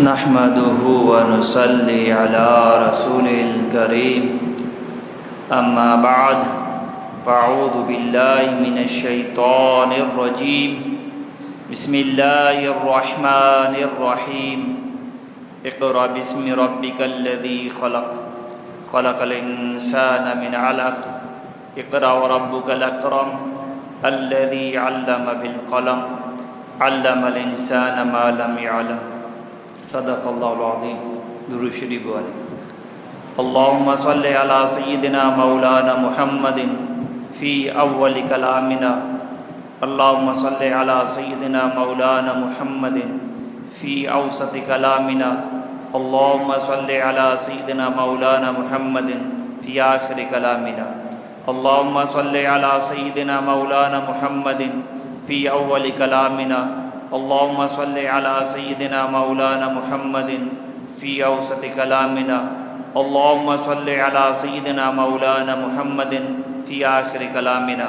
नहमदुहु व नुसल्ली अला रसूलिल करीम अम्मा बाद फ़अऊज़ु बिल्लाहि मिनश शैतानिर रजीम बिस्मिल्लाहिर रहमानिर रहीम इक़रा बिस्मि रब्बिकल्लज़ी खलक़ खलक़ल इंसाना मिन अलक़ इक़रा व रब्बुकल अकरम अल्लज़ी अल्लम बिल क़लम अल्लमल इंसाना मा लम यअलम सदक़ल्लाहुल अज़ीम। दुरूद शरीफ वाले अल्लाहुम्मा सल्लि अला सय्यिदिना मौलाना मुहम्मदिन फ़ी अव्वलि कलामिना अल्लाहुम्मा सल्लि अला सय्यिदिना मौलाना मुहम्मदिन फ़ी औसति कलामिना अल्लाहुम्मा सल्लि अला सय्यिदिना मौलाना मुहम्मदिन फ़ी आखिरि कलामिना अल्लाहुम्मा सल्लि अला सय्यिदिना मौलाना मुहम्मदिन फ़ी अव्वलि कलामिना अल्लाहुम्मा सल्लि अला सय्यिदिना मौलाना मुहम्मदिन फ़ी औसति कलामिना अल्लाहुम्मा सल्लि अला सय्यिदिना मौलाना मुहम्मदिन फ़ी आखिरि कलामिना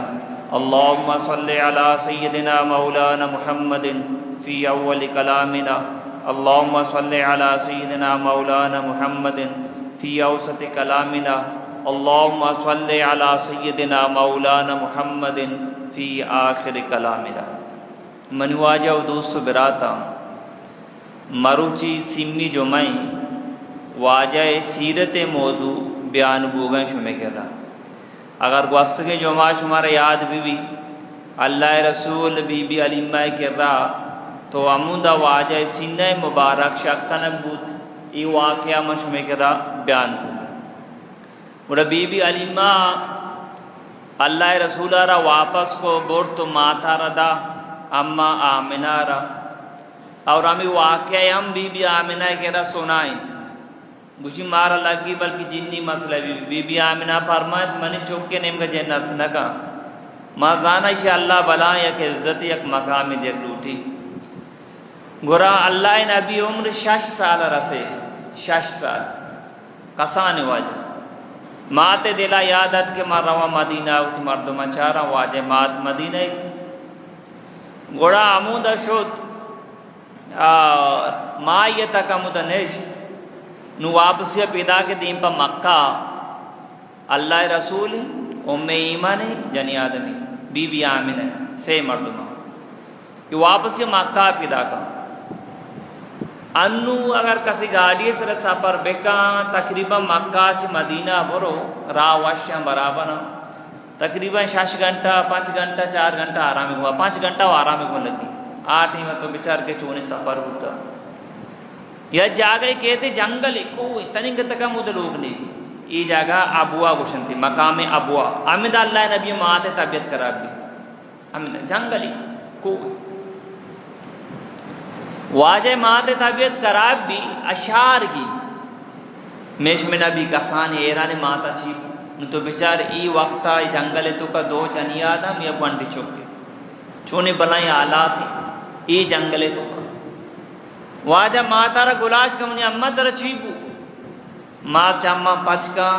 अल्लाहुम्मा सल्लि अला सय्यिदिना मौलाना मुहम्मदिन फ़ी अव्वलि कलामिना अल्लाहुम्मा सल्लि अला सय्यिदिना मौलाना मुहम्मदिन फ़ी औसति कलामिना अल्लाहुम्मा सल्लि अला सय्यिदिना मौलाना मुहम्मदिन फ़ी आखिरि कलामिना। मनुवाजा दोस्त बिराता मरुची सिम्मी जुमाई वाजाए सीरत मौजू बयान बोगन शुमे करा अगर वस्त के जुमा शुमारा याद भी अल्लाह रसूल बीबी अलीमा कर रहा तो अमुदा वाजाए सिन्ना मुबारक शक्कन बूत ये वाक़या में शुमे करा बयान और बीबी अलीमा अल्लाह रसूलारा वापस को बोर तो माथा रदा अम्मा आमिनारा और हमें वाक़या हम बीबी आमिना के रहा सुनाई बुझी मारा लगी बल्कि जिन्नी मसला बीबी आमिना फरमाए मनी चौके नेम का जन्नत नका मजाना से अल्लाह बला या के इज्जत एक मकाम देख लूटी गोरा अल्लाह नबी उम्र 6 साल रसे 6 साल कसाने वाजे माते दिला यादत के मारवा मदीना उठ मर्दमा चारा वाजे मात मदीना गोड़ा अमुद शोत माँ तक अमुद नेश नु वापसी पैदा के दीन पर मक्का अल्लाह रसूल उम्मे ईमान जनी आदमी बीबी आमिना से मर्दमा ये वापसी मक्का पैदा का अन्नू अगर किसी गाड़ी से सफ़र बेका तकरीबन मक्का से मदीना बरो रावाश्या बराबर तकरीबन 6 घंटा 5 घंटा 4 घंटा आराम हुआ 5 घंटा आराम को लगी 8 ही में तो बेचार के चोने सफ़र होता यह जगह कहते जंगल कोई तनिक तक मुझे लोग नहीं ये जगह अबुआ गुशन थी मकाम अबुआ अमिद अल्लाह नबी माते तबीयत खराब भी अमिद जंगल कोई वाजे माते तबीयत खराब भी अशार की मेश में नबी कसान एरान माता छी तो बेचार ई वक्ता जंगल तो का दो जनियादम या बंटी चौके चोने बलाई आला थी ई जंगले तो का वाजा मातारा गुलाश का मुझे अम्मा दर चीबू माँ चम्मा पचका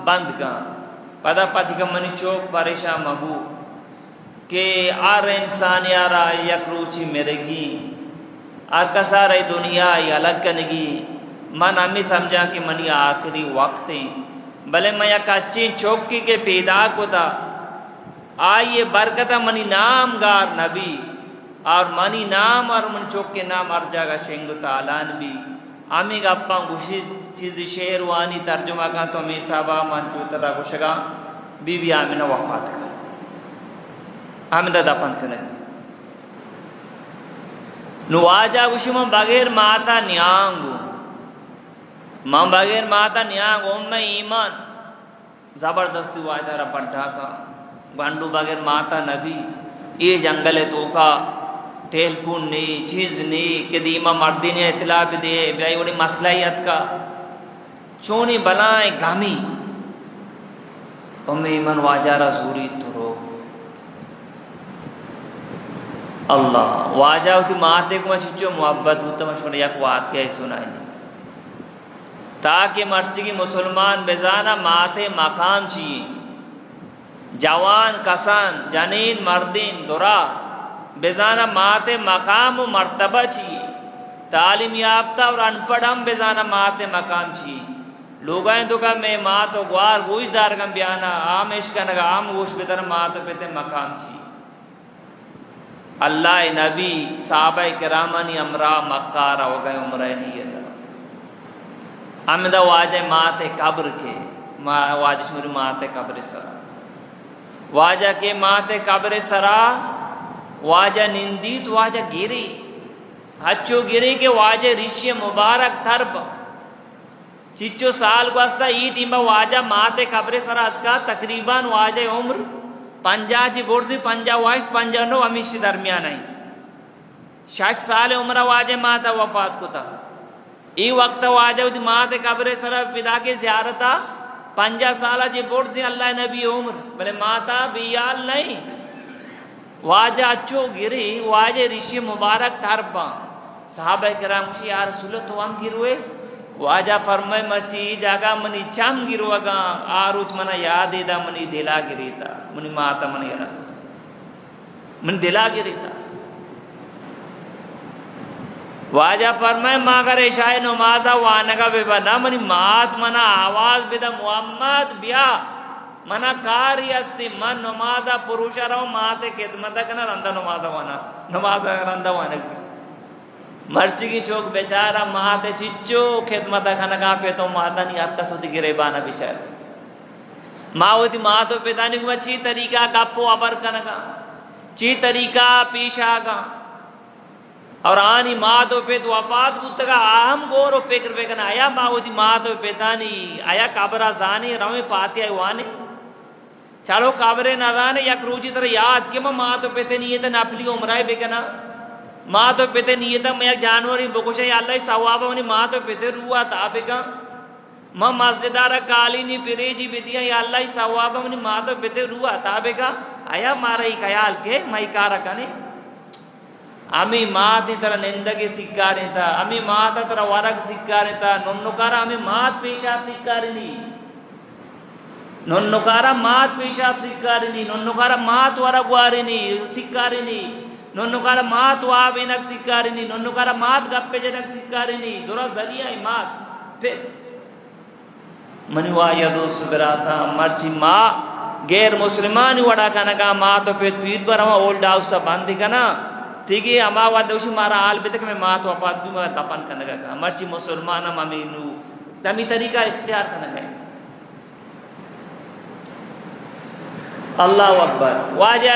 बंद का पदा पचका मनी चौक परेशान महू के आर इंसान यारा यक रूची मेरेगी आर कसा रही दुनिया ये अलग कनेगी मन अम्मी समझा कि मनी आखिरी वक्त है भले मैं एक अच्छी चौकी के पैदा को था आइए बरकत मनी नाम गार नबी और मनी नाम और मन चौक के नाम हर जगह शेंगु तालान भी आमी गप्पा गुशी चीज़ शेरवानी तर्जुमा का तो मी साबा मन चूतरा गुशगा बीबी आमिना वफात कर आमिदा दफन करें नुआजा गुशी में बगैर माता न्यांगू माँ बगैर माता न्यांग ओम्मे ईमान जबरदस्ती वाजारा पड्ढा का गंडू बगैर माता नबी ये जंगल तो का टेलफोन नहीं चीज़ नहीं कि दीमा मर्दी ने इतला भी दे भाई बड़ी मसलाहियत का चोनी बलाएं गामी ओम्मे ईमान वाजारा सूरी तुरो अल्लाह वाजा उती माते को मचिचो मोहब्बत होता मशवरा यक वाक़या सुनाई ताकि मर्जी की मुसलमान बेजाना माथे मकाम चाहिए जवान कसान जनीन मर्दीन दुरा बेजाना माते मकाम व मर्तबा चाहिए तालीम याफ्ता और अनपढ़ हम बेजाना माते मकाम छी लोग तो का मैं माँ तो ग्वार गोशदार कम बयाना आम इश्क आम गोश बेतर माँ तो पेते मकाम छी अल्लाह नबी साहबा करामनी अमरा मक्का हो गए उम्र नीयत अमदा वाजे माते कब्र के वाज शुरू माते कब्र सरा वाजा के माते कब्र सरा वाजा निंदित वाजा गिरी अच्छो गिरी के वाजे ऋषि मुबारक थर्ब चिच्चो साल वास्ता ई टीमा वाजा माते कब्र सरा का तकरीबन वाजे उम्र 50 बोर्ड 50 वाइस 55 अमिश दरमियान आई 60 साल उम्र वाजे माता वफात को था ई वक्त वाजे माते कब्र सरा पिता के ज़ियारता 50 साल जी बोर्ड से अल्लाह नबी उम्र बोले माता बियाल नहीं वाजा अच्छो गिरी वाजे ऋषि मुबारक तरबा साहब कराम शी यार रसूल तो हम गिरुए वाजा फरमाए मची जागा मनी चाम गिरुगा आरुच मना याद इदा मनी दिला गिरीता मनी माता मनी यार मन दिला गिरीता वाजा फरमाए मागर शाय नमाजा वानगा बेबना मनी मात मना आवाज बेदा मोहम्मद बिया मना कार्य अस्ति मन नमाजा पुरुषराव माते खिदमत कना रंदा नमाजा वाना नमाजा रंदा वाना मर्ची की चौक बेचारा माते चिच्चो खिदमत खाना का पे तो माता नहीं आपका सुधी गिरे बाना बेचारा मावती माँ तो पिता नहीं हुआ ची तरीका कापो अबर कनका ची तरीका पीछा का और आनी माँ तो पे तो वफात कुत्ता आम गोरो पेकर पेकना आया मावती माँ तो पिता नहीं आया काबरा जानी रवे पाती आई वाने चलो काबरे ना जाने या क्रूजी तरह याद के माँ तो पेते नहीं है तो नापली उम्राए बेकना माँ तो पेते नहीं था मैं जानवर ही बकुशा अल्लाह सवाब मनी माँ तो पेते रुआ ताबेगा माँ मस्जिदारा काली नहीं पिरे जी बिदिया या अल्लाह सवाब मनी माँ तो पेते रुआ ताबेगा आया मारा ही ख्याल के मई कार कने अमी माँ ती तरह निंदगे सिक्कारे था अमी माँ ता तरह वरक सिक्कारे था नन्नुकारा अमी मात पेशाब सिक्कारे नहीं नन्नुकारा मात पेशाब सिक्कारे नहीं नन्नुकारा मात वरक वारे नहीं सिक्कारे नहीं नन्नुकारा मात वावेनक सिक्कारिनी नन्नुकारा मात गप्पे जनक सिक्कारिनी दुरा जरिया मात फिर मनुआ यदो सुबराता मर्ची माँ गैर मुसलमान वड़ा कनका माँ तो फिर पीर बरमा ओल्ड हाउस सा बांधी कना ठीक है अमावा दोषी मारा आल बेतक में माँ तो अपात भी मैं तपन कनका का मर्ची मुसलमान ममीनू तमी तरीका इख्तियार कनका अल्लाह अकबर वाजा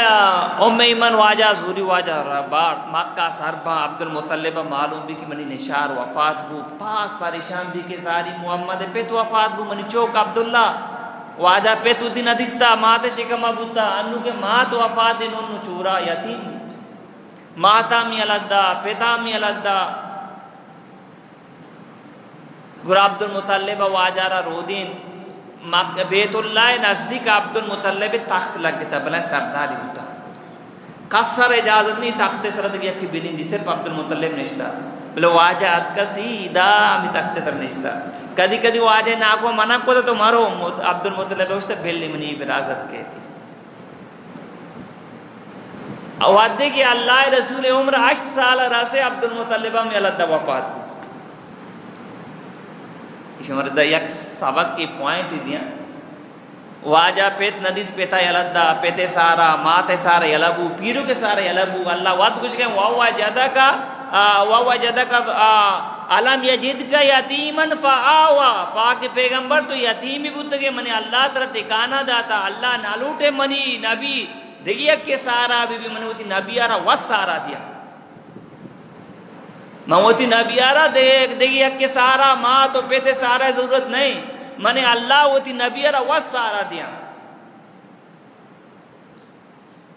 उम्मे ईमान वाजा जूरी वाजा रबार मक्का सरबा अब्दुल मुत्तलिब मालूम भी कि मनी निशार वफात बु पास परेशान भी के सारी मोहम्मद पे तो वफात बु मनी चौक अब्दुल्ला वाजा पे तो दिन अदिस्ता माते शिकमा बुता अन्नु के मात वफात इन्नु चूरा यतीम माता मी अलद्दा पिता मी अलद्दा गुर अब्दुल मुत्तलिब वाजारा रोदीन बेतुल्लाह नजदीक अब्दुल मुत्तलिब तख्त लग गया भला सरदारी होता कसर इजाजत नहीं तख्त सरद की बिलिंदी सिर्फ अब्दुल मुत्तलिब निश्ता बोले वाजा अद का सीधा अमी तख्त तर निश्ता कदी कदी वाजे ना को मना को तो मारो अब्दुल मुत्तलिब उसते बिल्ली मनी विरासत के अवादे की अल्लाह रसूल उम्र 8 साल रसे अब्दुल मुत्तलिब में अलदा वफात मरदा एक सबक की पॉइंट दिया वाजा पेत नदीस पेता यलद्दा पेते सारा माते सारा यलबू पीरू के सारा यलबू अल्लाह वाद कुछ के वावा जदा का अलम यजिद का यतीमन फाआवा पाक पैगंबर तो यतीम ही बुद्ध के मने अल्लाह तरह ठिकाना दाता अल्लाह नालूटे मनी नबी देखिए के सारा बीबी मने होती नबी आरा वस सारा दिया मवती नबियारा देख देखिए के सारा माँ तो पेते सारा जरूरत नहीं मने अल्लाह होती नबियारा वह सारा दिया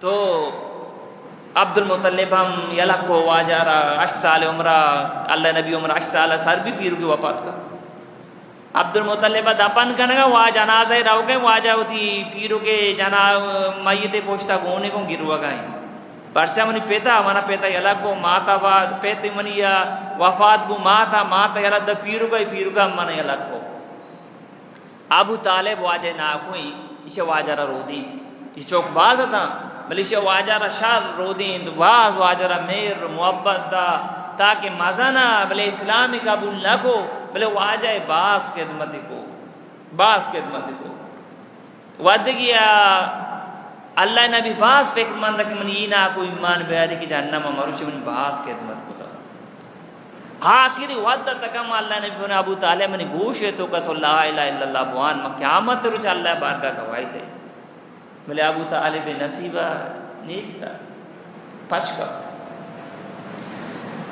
तो अब्दुल मुत्तलिब हम यला को वाजारा 8 साल उम्र अल्लाह नबी उम्र 8 साल सर भी पीर की वफात का अब्दुल मुत्तलिब दफन कनेगा वहाँ जनाजा रहो गए वाजा होती पीरू के जना मैयते पोछता गोने को गिरुआ गए पर्चा मनी पेता मना पेता यला को माता बाद पेते मनी या वफात को माता यला द पीरू का मन यला को अबू तालिब वाजे ना कोई इसे वाजरा रोदी इस चौक बाज था बल इसे वाजरा शार रोदी वाज वाजरा मेर मोहब्बत दा ताकि मजाना भले इस्लामी कबूल न को भले वाजाए बास खिदमत को वद किया अल्लाह नबी बास पे मन रख मन ई ना को ईमान बेरी की जन्नम मरुच मन बास खिदमत को आखिरी वद तक अल्लाह नबी ने अबू तालिब मन गोशे तो का तो ला इलाहा इल्लल्लाह बुआन म क़यामत रुच अल्लाह बारगा गवाही दे भले अबू तालिब नसीबा निस्ता पचका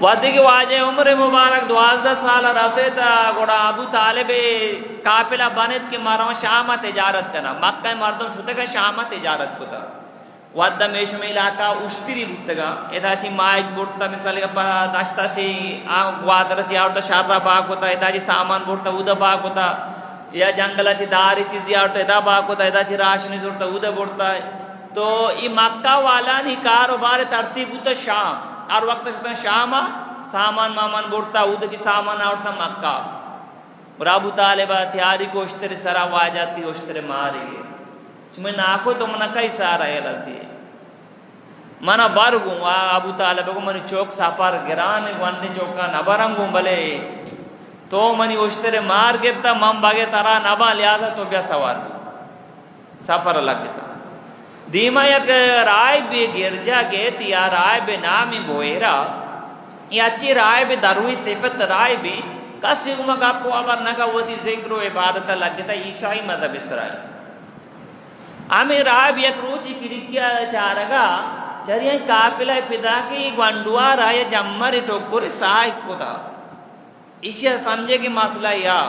वादे के वाजे उम्र मुबारक 12 साल रसेता गोड़ा अबू तालिब काफिला बनेत के मारो शाम तिजारत करना मक्का मर्दों सुते का शाम तिजारत को था वादा मेश में इलाका उष्टिरी बुतगा एदाची माइक बुटता मिसाल का दास्ता ची आ वादर ची आउट शाररा बाग होता एदाची सामान बुटता उदा बाग होता या जंगलाची दारी चीज़ आउट एदा बाग होता एदाची राशनी जुटता उदा बुटता है तो ये मक्का वाला नहीं कारोबार तरतीब उता शाम और वक्त शाम सामान मामान बुटता उदा की सामान आउटना मक्का और अबू तालिब तैयारी को उष्टरे सरा वाजाती उष्टरे मारेगे तुम्हें नाको तो मना कई सारा ये लगती है मना बारगू अबू तालिब को मनी चौक सापार गिरान वन्नी चौका नबरंगू भले तो मनी उष्टरे मार गिरता मम बागे तारा नबा लिया तो क्या सवार सफर लगता धीमा एक राय बे गिरजा के तिया राय बे नामी बोएरा ये अच्छी राय बे दरुई सिफत राय बे कसी उमा का आपको अबर नगा वो दी जिक्र इबादत लगता ईसाई मज़हब इसराइल आमिर राय भी एक रोजी किरिकिया चारगा चरिया काफिला पिदा की गंडुआ राय जम्मर टोकुर साई खुदा इशिया समझे की मसला या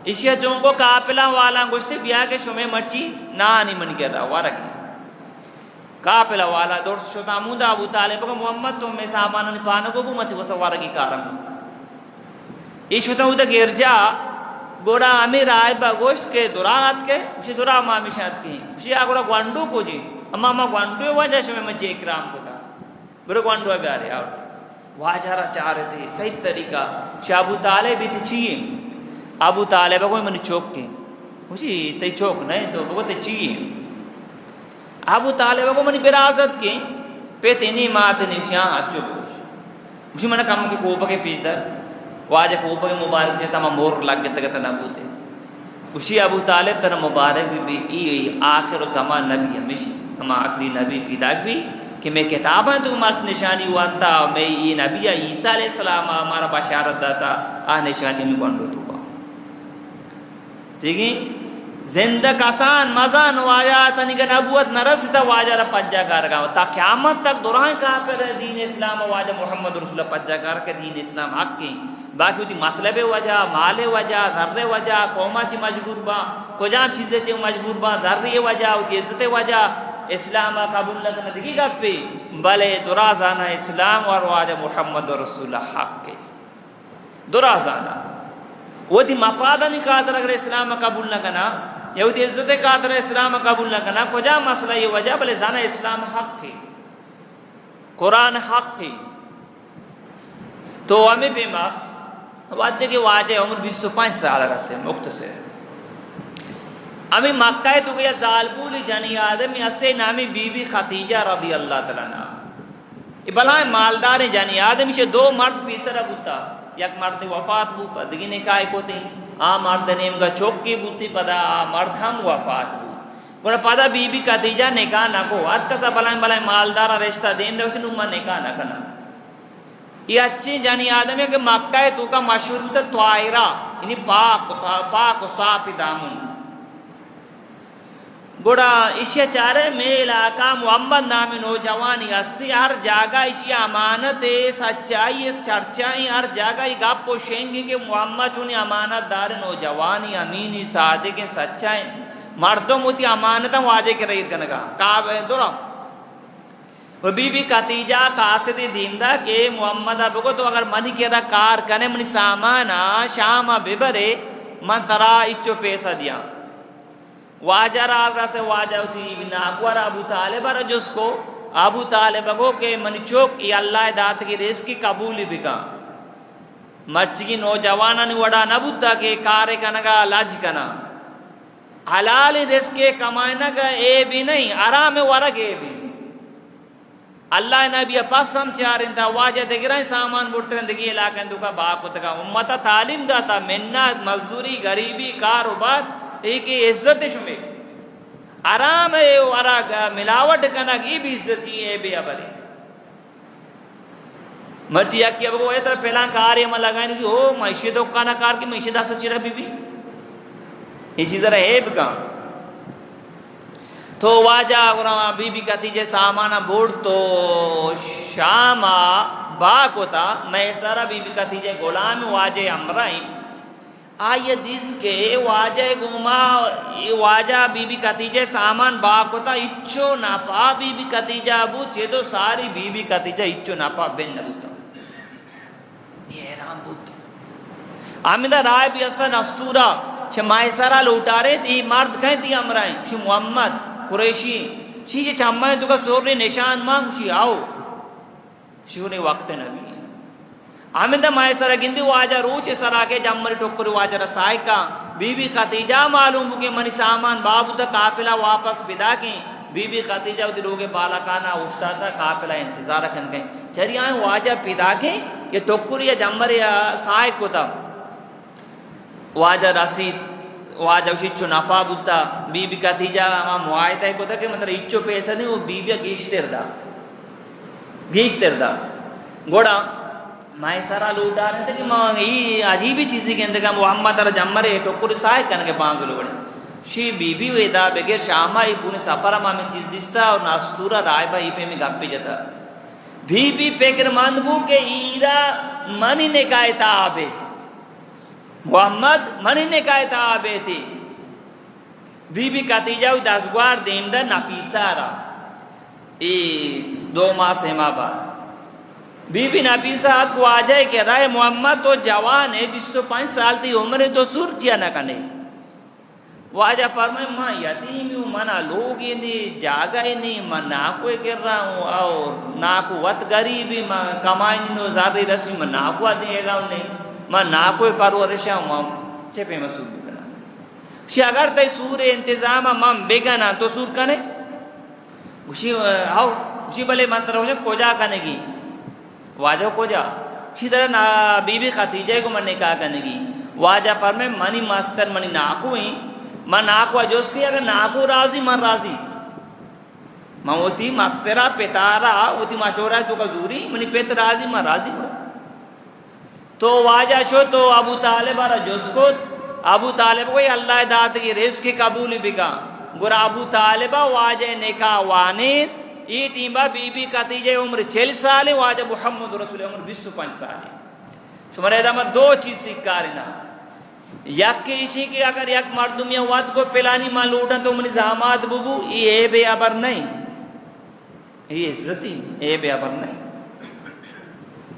इशिया जो को काफिला वाला गुस्ते बिया के शुमे मची ना नहीं मन के रहा वारक काफिला वाला दोस्त शोता मुदा अबू तालिब को मोहम्मद तो में सामान निपानो को मत वो सवार की कारण ईशुता उदा गिरजा गोड़ा अमीर आय बागोश्त के दुरात के उसी दुरा मामिशात की उसी आगोड़ा ग्वांडू को जी अम्मा अम्मा ग्वांडू वजह से मैं जे इकराम को था बुरे ग्वांडू आ रहे और वाजारा चाह रहे थे सही तरीका शाबू ताले भी थी चाहिए अबू ताले बगो मनी चौक के उसी ते चौक नहीं तो बगो ते चाहिए अबू ताले बगो मनी विरासत के पे तेनी मात निशिया अच्छो उसी मना काम के कोप के पीछे वाजे कोप के मुबारक जे तमा मोर लग गए तक तना बूते उसी अबू तालिब तना मुबारक भी ई आखिर ज़मान नबी हमेशा हम आखिरी नबी की दाग भी कि मैं किताब है तो मार्च निशानी हुआ था मैं ये नबी ईसा अलैहिस्सलाम हमारा बशारत दाता आ निशानी में बंदो तो ठीक है जिंदा कसान मजान वाजा तनिक नबूवत नरसिता वाजा रा पज्जाकार का ता क़यामत तक दुराए का कर दीन इस्लाम वाजा मोहम्मद रसूलुल्लाह पज्जाकार के दीन इस्लाम हक के बाकी उदी मतलब वजह माले वजह जर्रे वजह कौमा ची मजबूर बा कोजा चीज़ें ची मजबूर बा जर्रे वजह उदी इज्जत वजह इस्लाम कबूल न करने दिखी गप्पे भले दुराजाना इस्लाम और वाजा मोहम्मद रसूलुल्लाह हक के दुराजाना वो दी मफादा नहीं कहा अगर इस्लाम कबूल न करना यहूदी इज्जत का तरह इस्लाम कबूल न करना कोजा मसला ये वजह भले जाना इस्लाम हक है कुरान हक है तो हमें बेमा वाद्य के वाजे उम्र 25 साल रसे मुक्त से अमी मक्का तो गया जालबुल जनी आदम असे नामी बीबी खतीजा रदी अल्लाह तआला ना इबला मालदार जनी आदम से दो मर्द पीछे बुता एक मर्द वफात बु पदगी ने काय कोते आ मर्द नेम का चौकी बुती पदा आ मर्द हम वफात बु गोरा पदा बीबी खतीजा ने का ना को आज का बला मालदार रिश्ता देन दे उसने उम्मा ने का ना करना ये अच्छी जानी आदम है कि मक्का है तो का मशहूर तो त्वायरा इन्हीं पाक साफी दामन गोड़ा इसे चारे में इलाका मोहम्मद नामी नौजवानी हस्ती हर जगह इसी अमानत है सच्चाई चर्चाई हर जगह गप पोशेंगे कि मोहम्मद चुनी अमानत दार नौजवानी अमीनी सादिक सच्चाई मर्दों मोती अमानत वाजे के रही कनका काब दोरा वो बीबी खतीजा कासिदी दीमदा के मोहम्मद अब को तो अगर मनी के दा कार कने मनी सामाना शाम बिबरे मन तरा इच्चो पैसा दिया वाजरा से वाजा उठी बिना अकबर अबू तालिब जिसको अबू तालिब को के मनी चौक ये अल्लाह दात की रेस की कबूली बिका मर्च की नौजवाना ने वड़ा नबुद्दा के कार कनगा लाज कना हलाल रेस के कमाना का ए भी नहीं आराम वरग ए भी अल्लाह नबी पसम चारिंदा वाजा देगिरा सामान बुट्टन देगी इलाके दुका बाकुतगा उम्मता तालीम दाता मेहनत मजदूरी गरीबी कारोबार एक इज्जत शुमे आराम है और मिलावट करना की भी इज्जत है बे अबरे मर्ची या कि अब वो इधर पहला कार्य में लगाने जो हो मैशे तो काना कार की मैशे दास चिरा बीबी ये चीज है का तो वाजा बीबी कहती जे सामाना बोर्ड तो शामा बाक होता मैं सारा बीबी कहती जे गुलाम वाजे अमराई आये दिस के वाजे गुमा वाजा बीबी कहती जे सामान बाक होता इच्छो नापा बीबी कहती जा अबू चेदो सारी बीबी कहती जा इच्छो नापा बेन नबूता ये राम बुत आमिदा राय भी असन अस्तूरा शमाय सारा लौटारे ती मर्द कहीं ती अमराई शी मोहम्मद कुरैशी शी चम्मा तुका सोरने निशान मांग शी आओ शिवने वक्त नबी आमिदा माय सरा गिंदी वाजा रोचे सरा के जम्मरी टोकरी वाजा रसाय का बीबी खतीजा मालूम के मनी सामान बाबू तक काफिला वापस बिदा की बीबी खतीजा उदी लोगे बालाकाना उठता था काफिला इंतजार रखन गए चरिया वाजा पिदा के ये टोकरी या जम्मरी साय को था वाजा रसीद वाजा इच्छु नफा बुद्धा बीबी खतीजा मुआयदा को था कि मतलब इच्छु पैसा नहीं वो बीबी गीचतेरदा गोड़ा माय सारा लूटा रहे थे कि माँ ये अजीब ही चीज़ें के अंदर का मोहम्मद तर जम्मरे टोकुर साय करने के पांच लोगों शी बीबी हुए दा बगैर शामा ही पूरे सफरा माँ में चीज़ दिस्ता और नास्तूरा राय भाई पे में गप्पी जाता बीबी पेकर मानबू के ईरा मनी ने काहे ताबे मोहम्मद मनी ने काहे ताबे थी बीबी कतीजा दसगवार देमदा नपीसारा ए 2 मास है माँ बाप बीबी नपीसात को आ जाए कह रहा है मोहम्मद तो जवान है 25 साल की उम्र है तो सुर चिया न कने वाजा फरमाए माँ यतीम हूँ मना लोग ये नहीं जागा ही नहीं मैं ना कोई कर रहा हूँ और ना को वत गरीबी मैं कमाई नो जारी रसी मैं ना को देगा नहीं मैं ना कोई परवरिश हूँ छेपे में सूर बिगना शी अगर तय सूर इंतजाम मम बेगना तो सूर कने उसी आओ उसी भले मंत्र हो जाए कोजा कनेगी वाजा कोजा इधर ना बीबी खतीजे को मने कहा कनेगी वाजा पर में मनी मास्टर मनी नाकू ही मैं नाकू जोश की अगर नाकू राजी मन राजी मवती मास्टरा पेतारा उती मशोरा तो कजूरी मनी पेत राजी मन राजी तो वाजा शो तो अबू तालिब आरा जोश को अबू तालिब को अल्लाह दात की रेस की कबूल बिका गुरा अबू तालिबा वाजे नेका वानित ई टीम्बा बीबी कतीजे उम्र 40 साल वाजे मुहम्मद रसूल उम्र 25 साल तुम्हारे दाम 2 चीज सिक्कारिना यक के इसी के अगर यक मर्दुमिया वाद को पिलानी मां लूटा तो मनी जामात बुबू ये बे अबर नहीं ये इज्जती ए बे अबर नहीं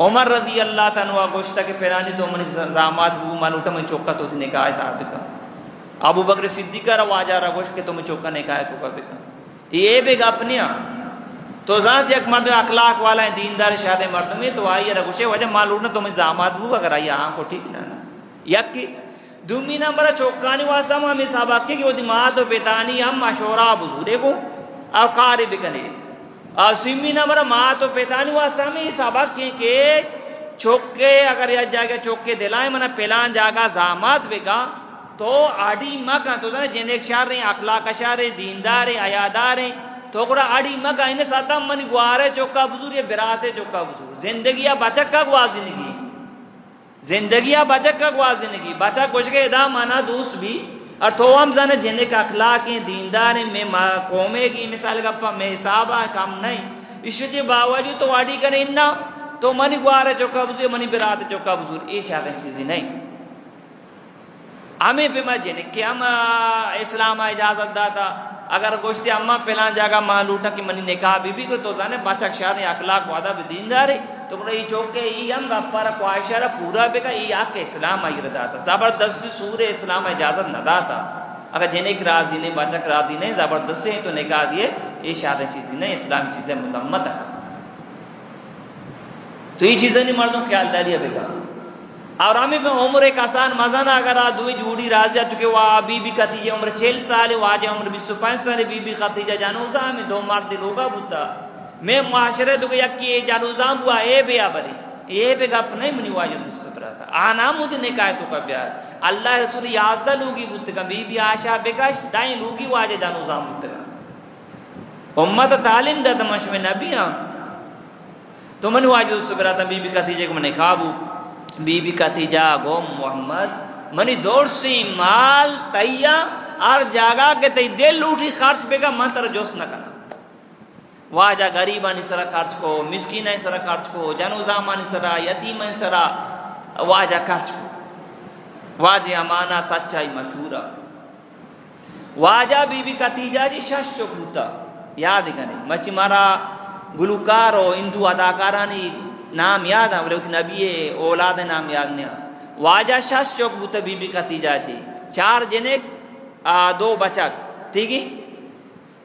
उमर रजी अल्लाह तआला गोश्ता के पिलानी तो मनी जामात बुबू मां लूटा मैं चौका तो निकाह था बिका अबू बकर सिद्दीक का वाजा रगोश के तुम्हें चौका निकाह को कर बिका ये बे अपनिया तो जात एक मर्द अखलाक वाला है दीनदार शादे मर्द में तो आई रगुशे वजह मालूम ना तुम्हें जामात बुबू अगर आई आँख को ठीक ना यक की दुमी नंबर चौकानी वासा में साबाक के वो दिमाग तो बेतानी हम मशोरा बुजुरे को अवकारी बिकने और सिमी नंबर माँ तो बेतानी वासा में साबाक के चौके अगर यह जाके चौके दिलाए मना पेलान जागा जामात बेगा तो आड़ी मका तो जिन्हें शार अखलाक शार दीनदार अयादार तो आड़ी मका इन्हें साता मन गुआरे चौका बुजुर ये बिराते चौका बुजुर जिंदगी बचक का गुआ जिंदगी बचक का गुआ जिंदगी बचा कुछ के दा माना दोस्त भी और तो हम जाने जिन्हें का अखलाक दीनदार में कौमे की मिसाल का में हिसाबा कम नहीं इस बावजूद तो आड़ी करे इन्ना तो मनी गुआरे चौका बुजुर मनी बिराते चौका बुजुर ये शायद चीजें नहीं हमें भी मजे ने कि हम इस्लाम इजाजत दाता अगर गोश्ती अम्मा पहला जागा मां लूटा कि मनी निकाह बीबी को तो जाने बचक शार अखलाक वादा भी दीनदार तो ये चौके ये हम रफ्पारा ख्वाहिशारा पूरा बेगा ये आके इस्लाम आई दाता जबरदस्ती सूर्य इस्लाम इजाजत न दाता अगर जिन्हें की राजी नहीं बचक राजी नहीं जबरदस्ती तो निकाह दिए ये शादी चीजें नहीं इस्लामी चीजें मुदम्मत है तो ये चीजें नहीं मर्दों ख्यालदारी बेगा और हमें उम्र एक आसान मजा ना अगर दुई जूड़ी राजा चुके वह बीबी खतीजा उम्र 40 साल वाजे उम्र 25 साल बीबी खतीजा जानो हमें 2 मर्द लोगा बुद्धा मैं माशरे दुग यक्की जानुजाम हुआ ए बे आबरी ए बे गप नहीं मुनि वाज दुस्त बराता आना मुद ने काय तो कब्या अल्लाह रसूल याजदा लोगी बुत का बीबी आशा बेकाश दाई लोगी वाज जानुजाम बुत उम्मत तालीम दा तमश में नबिया तो मन वाज दुस्त बराता बीबी खदीजा को मने खाबू बीबी खदीजा गो मोहम्मद मनी दौड़ से माल तैया और जागा के तई दिल लूटी खर्च बेगा मंत्र जोश न करना वाजा गरीबानी सरा खर्च को मिस्कीन सरा खर्च को जनुजामानी सरा यतीम सरा वाजा खर्च को वाजे अमाना सच्चाई मशहूरा वाजा बीबी खदीजा जी शश चोकूता याद करें मची मारा गुलकार हो हिंदू अदाकारानी नाम याद है बोले नबी औलाद नाम याद नहीं वाजा शश चोकूता बीबी खदीजा जी 4 जने 2 बचक ठीक है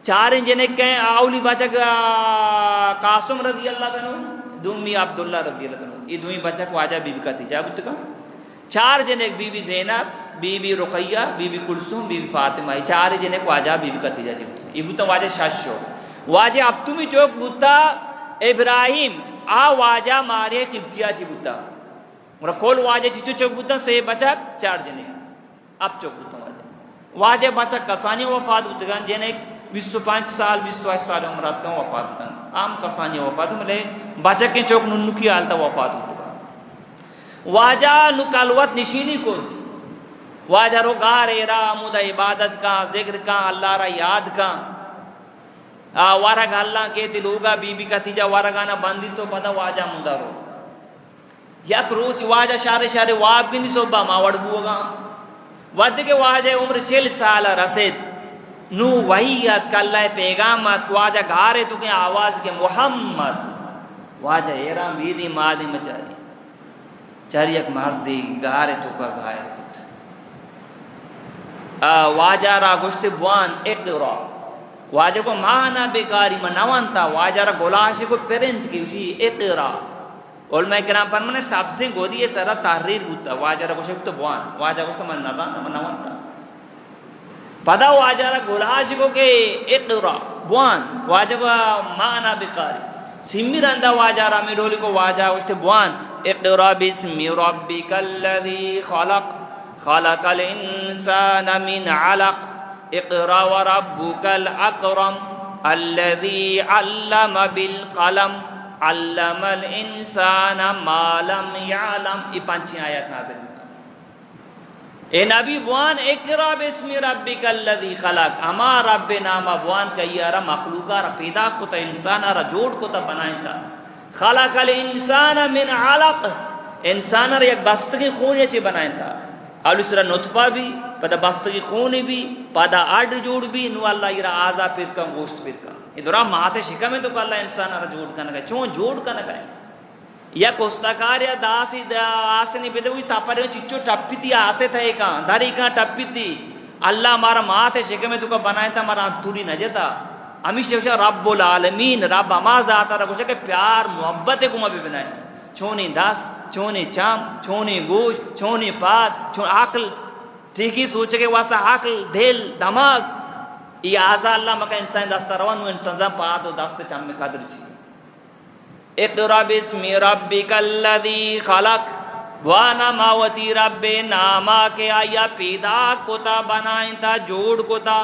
4 जने के आउली बचक कासम रजी अल्लाह तनो दूमी अब्दुल्ला रजी अल्लाह तनो ये दुई बचक वाजा बीबी खदीजा बुत का 4 जने बीबी ज़ैनब बीबी रुकैया बीबी कुलसूम बीबी फातिमा 4 जने को वाजा बीबी खदीजा जी ये बुत वाजे शाशो वाजे अब तुमी चौक बुता इब्राहिम आ वाजा मारे किब्तिया जी बुता मोरा कोल वाजे चिचो चौक बुता से बचक 4 जने अब चौक बुता वाजे बचक कसानी वफात उतगन जेने 25 साल 28 साल उम्र का वफात तन आम कसानी वफात मिले बचक के चौक नुनुकी आलता वफात उतगा वाजा नुकालवत निशीनी को वाजा रो गारेरा मुदा इबादत का जिक्र का अल्लाह रा याद का वारा गल्ला के दिलोगा बीबी खदीजा वारा गाना बंदी तो पता वाजा मुदा रो यक रोज वाजा शारे शारे वाब गिनी सोबा मावड़ बुगा वद के वाजे उम्र 6 साल रसेद नू वही याद कल्ला पैगाम वाजा घारे तो के आवाज के मोहम्मद वाजा एरा वीदी मादी मचारी चरियक मार दी घारे तो का जाहिर वाजा रा गुश्त बुआन इकरा वाजे को माना बेकारी मनवंता वाजा रा गोलाशे को पेरेंट की उसी इकरा और मैं किराम पर मैंने सबसे गोदी ये सारा तहरीर बुता वाजा रा को बुआन वाजा को मन नदा मनवंता पदा वाजा रा गोलाशे को के इकरा बुआन वाजा को माना बेकारी सिमिरंदा वाजा रा मिरोली को वाजा उस बुआन इकरा बिस्मि रब्बिकल्लज़ी खलक खलकल इंसान मिन अलक इक़रा व रब्बुकल अकरम अल्लज़ी अल्लम बिल कलम अल्लमल इंसान मा लम यअलम। ये 5 आयत नाज़िल ए नबी बुआन इक़रा बिस्मि रब्बिकल्लज़ी खलक अमा रब्बे नामा बुआन कयरा मखलूका रा पैदा को त इंसान रा जोड़ को त बनाए था खलकल इंसान मिन अलक इंसान रा एक बस्तगी खून ये बनाए था आलूसरा नुतफा भी पदा बस्तगी खून भी पदा आड जोड़ भी नु अल्लाह इरा आजा फिर का गोश्त फिर का इधरा माते शिका में तो अल्लाह इंसान रा जोड़ का ना चो जोड़ का ना या कोस्ताकार या दासी आसनी पे तो तापरे चिच्चो टप्पीती आसे थे का दारी का टप्पीती अल्लाह मारा माते शिका में तो का बनाया था मारा तुरी न जता हमेशा रब्बुल आलमीन रब आमाज आता रा कुछ के प्यार मोहब्बत को भी बनाए छोनी दास छोनी चाम छोनी गोश छोनी पात छो आकल ठीक ही सोच के वासा आकल दिल दिमाग ये आजा अल्लाह मका इंसान दास्ता रवान इंसान जा पात और दास्ते चाम में कदर जी इक़रा बिस्मि रब्बिकल्लज़ी खलक वाना मावती रब्बे नामा के आया पैदा कोता बनाए था जोड़ कोता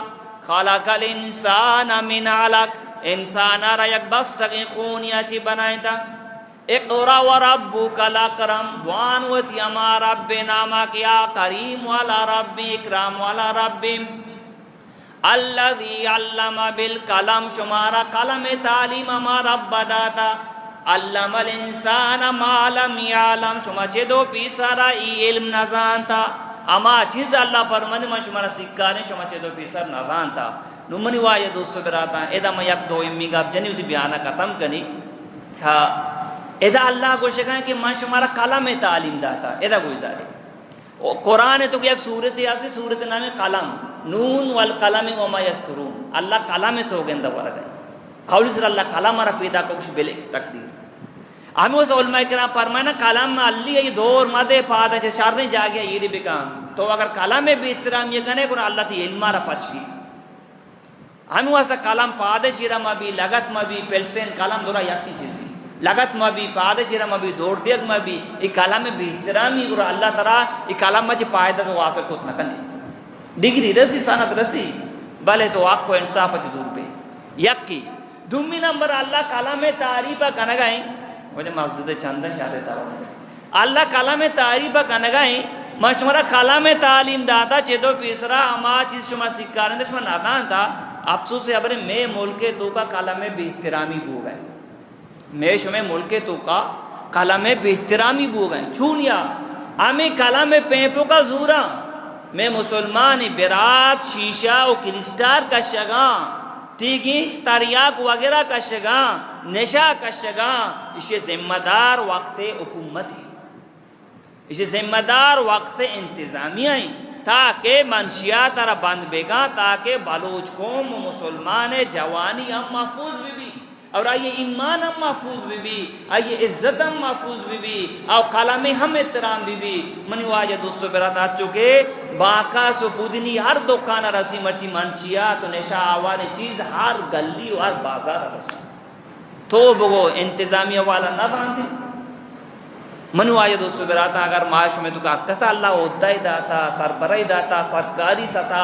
खलकल इंसान मिन अलक इंसान रा एक बस्तगी खून याची बनाए था इक़रा व रब्बुकल अकरम वान वती अमा रब्बे नामा किया करीम वाला रब्बी इकराम वाला रब्बी अल्लज़ी अल्लम बिल कलम शुमारा कलम तालीम अमा रब्ब दाता अल्लमल इंसान मा लम यअलम शुमा चेदो पीसारा इल्म न जानता अमा चीज अल्लाह फरमाने मा शुमारा सिक्काने शुमा चेदो पीसर न जानता नुमनी वाये दोस्तों कराता एदा मैं एक दो इम्मी गाब जनी उदी बयाना खत्म कनी हाँ एदा अल्लाह को शिकायत कि मैं शुमारा कलम में तालीम दाता एदा कोई दारे कुरान तो एक सूरत यासी सूरत नाम कलम नून वल कलम व मा यस्तरून अल्लाह कलम में सोगंदा वरा गए हाउलिस अल्लाह कलम मारा पैदा को कुछ बेले तकदीर हमें उस उलमा किराम फरमाना कलम में अल्ली ये दौर मदे पादा से शारने जा गया ये भी काम तो अगर कलम में भी इहतराम ये कने को अल्लाह ती इल्म मारा पछ की हमें वास्ता कलम पादशिरा मबी लगत मबी पेल्सेन कलम दोरा यकी चीज़ी लगत मबी पादशिरा मबी दौड़ दियक मबी ये कलम में बेहतरामी और अल्लाह तरा ये कलम मज पायदा तो वासर कुछ न कने डिग्री रसी सनत रसी भले तो आपको इंसाफ अच्छी दूर पे यकी दुम्मी नंबर अल्लाह कलम में तारीफ कनगाई मुझे मस्जिद चंदा शादे तारा अल्लाह कलम में तारीफ कनगाई मशमरा कलम में तालीम दाता चेदो पिसरा अमा चीज शुमा सिक्कारन शुमा नादान था अफसोस है अबरे मैं मुल्क तो का कलम में बेहतरामी बो गए मैं शुमे मुल्क तो का कलम में बेहतरामी बो गए छूलिया हमें कलम में पेपो का जूरा मैं मुसलमान बिरात शीशा और क्रिस्टार का शगा ठीक है तरियाक वगैरह का शगा नशा का शगा इसे जिम्मेदार वक्त हुकूमत है इसे जिम्मेदार वक्त इंतजामिया है ताकि मनशिया तरह बंद बेगा ताकि बलोच कौम मुसलमान जवानी हम महफूज भी और आइए ईमान हम महफूज भी आइए इज्जत हम महफूज भी और कलम हम एहतराम भी मनी वाज दोस्तों बेरात आ चुके बाका सो पुदनी हर दुकान रसी मची मनशिया तो नशा आवार चीज हर गली और बाजार रसी तो बगो इंतजामिया वाला ना बांधे मनु आए दोस्तों बेराता अगर माश में तो कसा अल्लाह उद्दा ही दाता सरबरा ही दाता सरकारी सता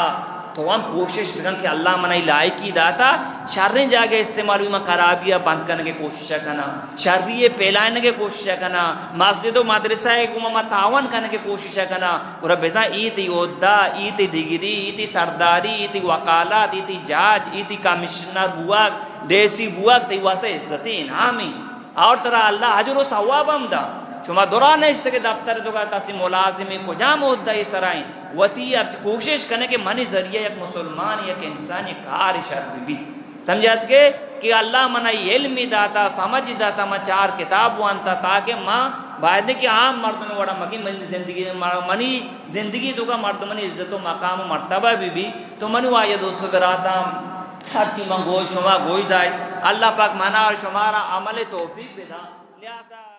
तो हम कोशिश बिगन कि अल्लाह मनाई लायकी दाता शर्रे जागे इस्तेमाल हुई खराबियाँ बंद करने की कोशिश करना शर्रिये फैलाने की कोशिश करना मस्जिद मदरसा गुमा तावन करने की कोशिश करना और बेजा ईद उद्दा ईद डिग्री ईद सरदारी ईद वकालत ईद जज ईद कमिश्नर बुआ देसी बुआ वासे इज्जत इनामी और तरह अल्लाह हजर सवाब हमदा शुमा दौरान के दफ्तर तो कसी मुलाजिम को जाम होता है सराय वती अब कोशिश करने के मनी जरिए एक मुसलमान एक इंसान कार शर्त भी समझात के कि अल्लाह मना इल्मी दाता समझ दाता मैं चार किताब वानता ताकि माँ बाद कि आम मर्द में बड़ा मकी मनी जिंदगी तो का मर्द मनी इज्जत मकाम मरतबा भी तो मनु आए दोस्तों कराता हर चीज गोश शुमा गोश दाए अल्लाह पाक मना और शुमारा अमल तौफीक बेदा लिहाजा